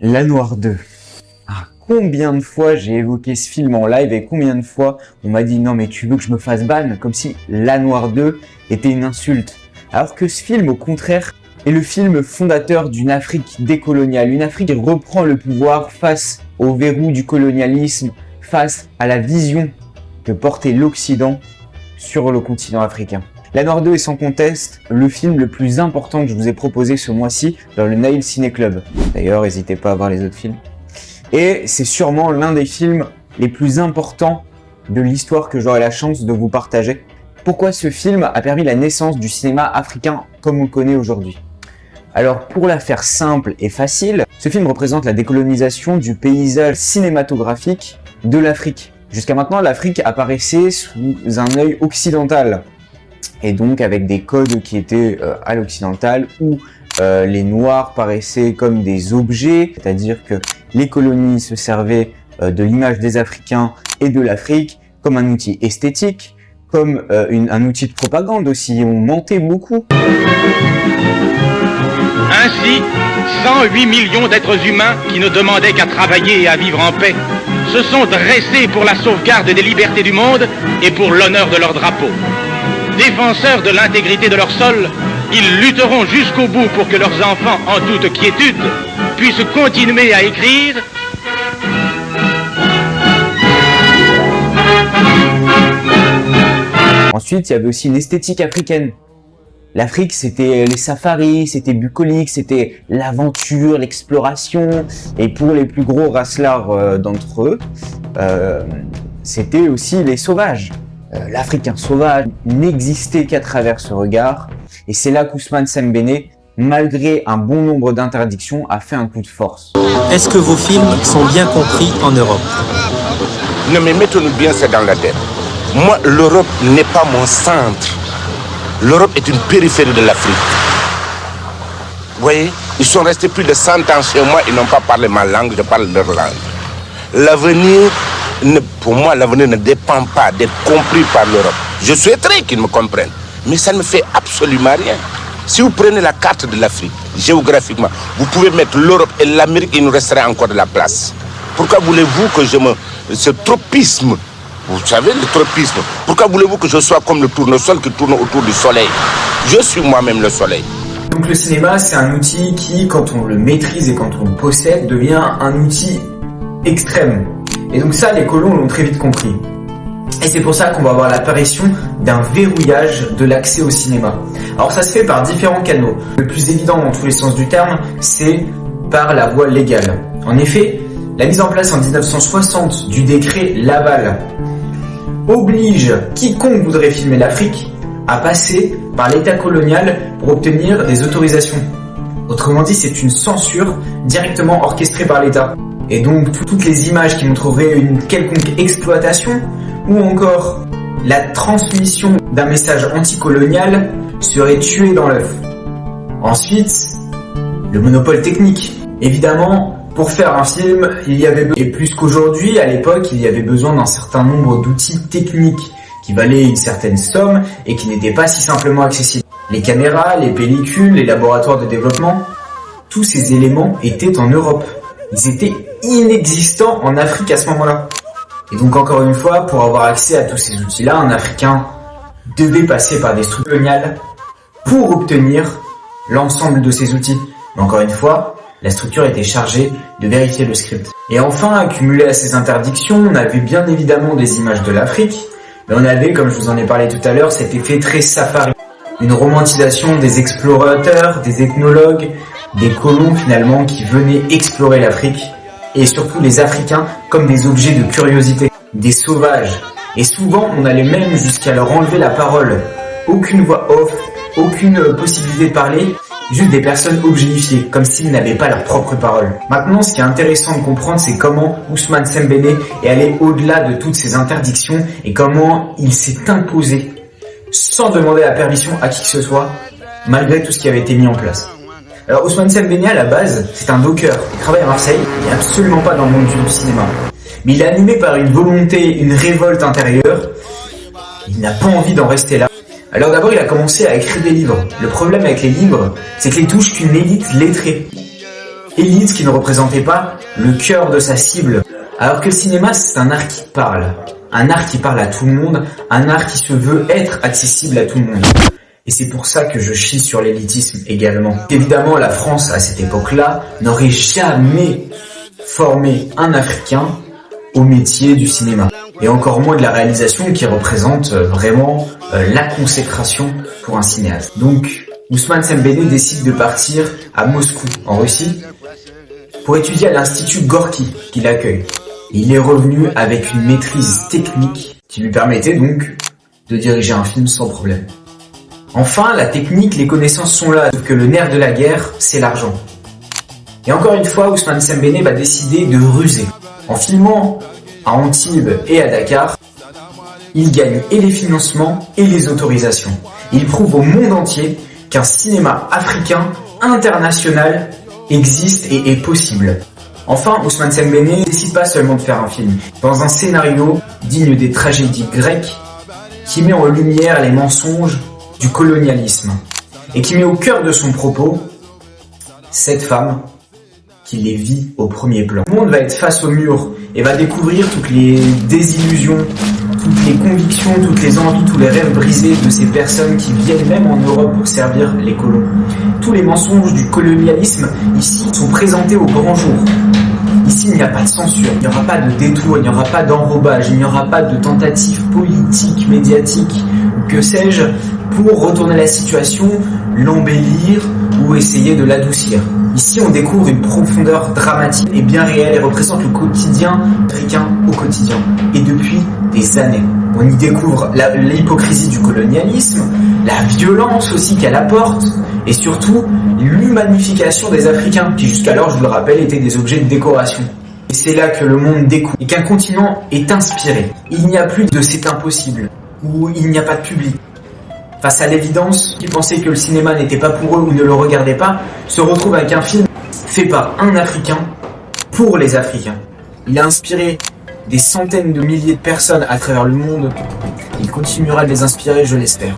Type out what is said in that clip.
La Noire 2. Ah, combien de fois j'ai évoqué ce film en live et combien de fois on m'a dit non mais tu veux que je me fasse ban, comme si La Noire 2 était une insulte. Alors que ce film, au contraire, est le film fondateur d'une Afrique décoloniale, une Afrique qui reprend le pouvoir face au verrou du colonialisme, face à la vision que portait l'Occident sur le continent africain. La Noire 2 est sans conteste le film le plus important que je vous ai proposé ce mois-ci dans le Naïl Ciné Club. D'ailleurs, n'hésitez pas à voir les autres films. Et c'est sûrement l'un des films les plus importants de l'histoire que j'aurai la chance de vous partager. Pourquoi ce film a permis la naissance du cinéma africain comme on le connaît aujourd'hui? Alors, pour la faire simple et facile, ce film représente la décolonisation du paysage cinématographique de l'Afrique. Jusqu'à maintenant, l'Afrique apparaissait sous un œil occidental, et donc avec des codes qui étaient à l'occidental, où les Noirs paraissaient comme des objets, c'est-à-dire que les colonies se servaient de l'image des Africains et de l'Afrique comme un outil esthétique, comme un outil de propagande aussi, on mentait beaucoup. Ainsi, 108 millions d'êtres humains qui ne demandaient qu'à travailler et à vivre en paix se sont dressés pour la sauvegarde des libertés du monde et pour l'honneur de leur drapeau. Défenseurs de l'intégrité de leur sol, ils lutteront jusqu'au bout pour que leurs enfants, en toute quiétude, puissent continuer à écrire. Ensuite, il y avait aussi une esthétique africaine. L'Afrique, c'était les safaris, c'était bucolique, c'était l'aventure, l'exploration. Et pour les plus gros racelards d'entre eux, c'était aussi les sauvages. L'Africain sauvage n'existait qu'à travers ce regard. Et c'est là qu'Ousmane Sembène, malgré un bon nombre d'interdictions, a fait un coup de force. Est-ce que vos films sont bien compris en Europe? Non mais mettons-nous bien ça dans la tête. Moi, l'Europe n'est pas mon centre. L'Europe est une périphérie de l'Afrique. Vous voyez, ils sont restés plus de 100 ans chez moi, ils n'ont pas parlé ma langue, je parle leur langue. L'avenir, pour moi, l'avenir ne dépend pas d'être compris par l'Europe. Je souhaiterais qu'ils me comprennent, mais ça ne me fait absolument rien. Si vous prenez la carte de l'Afrique, géographiquement, vous pouvez mettre l'Europe et l'Amérique, il nous resterait encore de la place. Pourquoi voulez-vous que ce tropisme, vous savez, le tropisme, pourquoi voulez-vous que je sois comme le tournesol qui tourne autour du soleil? Je suis moi-même le soleil. Donc le cinéma, c'est un outil qui, quand on le maîtrise et quand on le possède, devient un outil extrême. Et donc ça, les colons l'ont très vite compris. Et c'est pour ça qu'on va avoir l'apparition d'un verrouillage de l'accès au cinéma. Alors ça se fait par différents canaux. Le plus évident dans tous les sens du terme, c'est par la voie légale. En effet, la mise en place en 1960 du décret Laval oblige quiconque voudrait filmer l'Afrique à passer par l'État colonial pour obtenir des autorisations. Autrement dit, c'est une censure directement orchestrée par l'État. Et donc, toutes les images qui montreraient une quelconque exploitation ou encore la transmission d'un message anticolonial seraient tuées dans l'œuf. Ensuite, le monopole technique. Évidemment, pour faire un film, il y avait besoin, et plus qu'aujourd'hui, à l'époque, il y avait besoin d'un certain nombre d'outils techniques qui valaient une certaine somme et qui n'étaient pas si simplement accessibles. Les caméras, les pellicules, les laboratoires de développement, tous ces éléments étaient en Europe. Ils étaient inexistants en Afrique à ce moment-là. Et donc encore une fois, pour avoir accès à tous ces outils-là, un Africain devait passer par des structures coloniales pour obtenir l'ensemble de ces outils. Mais encore une fois, la structure était chargée de vérifier le script. Et enfin, accumulé à ces interdictions, on avait bien évidemment des images de l'Afrique, mais on avait, comme je vous en ai parlé tout à l'heure, cet effet très safari. Une romantisation des explorateurs, des ethnologues, des colons finalement qui venaient explorer l'Afrique, et surtout les Africains comme des objets de curiosité, des sauvages. Et souvent, on allait même jusqu'à leur enlever la parole. Aucune voix off, aucune possibilité de parler, juste des personnes objectifiées, comme s'ils n'avaient pas leur propre parole. Maintenant, ce qui est intéressant de comprendre, c'est comment Ousmane Sembène est allé au-delà de toutes ces interdictions et comment il s'est imposé sans demander la permission à qui que ce soit, malgré tout ce qui avait été mis en place. Alors Ousmane Sembène, à la base, c'est un docker. Il travaille à Marseille, il n'est absolument pas dans le monde du cinéma. Mais il est animé par une volonté, une révolte intérieure. Il n'a pas envie d'en rester là. Alors d'abord, il a commencé à écrire des livres. Le problème avec les livres, c'est qu'ils touchent qu'une élite lettrée. élite qui ne représentait pas le cœur de sa cible. Alors que le cinéma, c'est un art qui parle. Un art qui parle à tout le monde, un art qui se veut être accessible à tout le monde. Et c'est pour ça que je chie sur l'élitisme également. Évidemment, la France, à cette époque-là, n'aurait jamais formé un Africain au métier du cinéma. Et encore moins de la réalisation qui représente vraiment la consécration pour un cinéaste. Donc, Ousmane Sembene décide de partir à Moscou, en Russie, pour étudier à l'Institut Gorky qui l'accueille. Et il est revenu avec une maîtrise technique qui lui permettait donc de diriger un film sans problème. Enfin, la technique, les connaissances sont là, sauf que le nerf de la guerre, c'est l'argent. Et encore une fois, Ousmane Sembene va décider de ruser. En filmant à Antibes et à Dakar, il gagne et les financements et les autorisations. Il prouve au monde entier qu'un cinéma africain international existe et est possible. Enfin, Ousmane Sembene ne décide pas seulement de faire un film. Dans un scénario digne des tragédies grecques, qui met en lumière les mensonges du colonialisme et qui met au cœur de son propos cette femme qui les vit au premier plan. Le monde va être face au mur et va découvrir toutes les désillusions, toutes les convictions, toutes les envies, tous les rêves brisés de ces personnes qui viennent même en Europe pour servir les colons. Tous les mensonges du colonialisme ici sont présentés au grand jour. Ici, il n'y a pas de censure, il n'y aura pas de détour, il n'y aura pas d'enrobage, il n'y aura pas de tentative politique, médiatique, que sais-je, pour retourner la situation, l'embellir ou essayer de l'adoucir. Ici, on découvre une profondeur dramatique et bien réelle et représente le quotidien africain au quotidien. Et depuis des années. On y découvre l'hypocrisie du colonialisme, la violence aussi qu'elle apporte, et surtout l'humanification des Africains, qui jusqu'alors, je vous le rappelle, étaient des objets de décoration. Et c'est là que le monde découvre, et qu'un continent est inspiré. Il n'y a plus de c'est impossible, où il n'y a pas de public. Face à l'évidence, qui pensaient que le cinéma n'était pas pour eux ou ne le regardaient pas, se retrouvent avec un film fait par un Africain, pour les Africains. Il a inspiré des centaines de milliers de personnes à travers le monde. Il continuera de les inspirer, je l'espère.